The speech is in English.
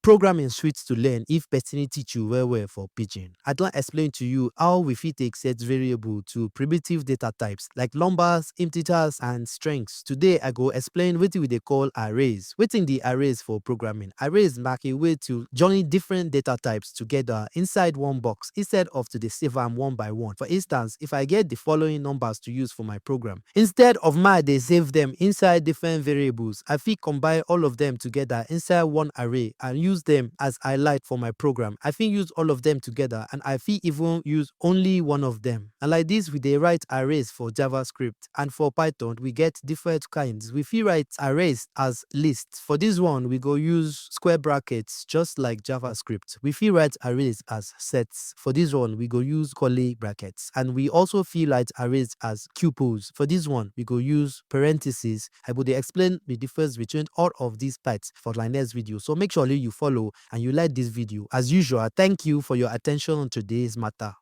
programming sweet to learn if person teach you well for pidgin. I don explain to you how we fit take set variable to primitive data types like numbers, integers and strings. Today I go explain wetin we dey call arrays. Wetin the arrays for programming? Arrays mark a way to join different data types together inside one box instead of to dey save am one by one. For instance, if I get the following numbers to use for my program, instead of my dey save them inside different variables, I fit combine all of them together inside one array and use them as highlight for my program. I fit use all of them together and I fit even use only one of them. And like this, we dey write arrays for JavaScript, and for Python we get different kinds. We fit write arrays as lists. For this one, we go use square brackets just like JavaScript. We fit write arrays as sets. For this one, we go use curly brackets. And we also fit write arrays as tuples. For this one, we go use parentheses. I go dey explain the difference between all of these types for my next video. So make sure you follow and you like this video. As usual, thank you for your attention on today's matter.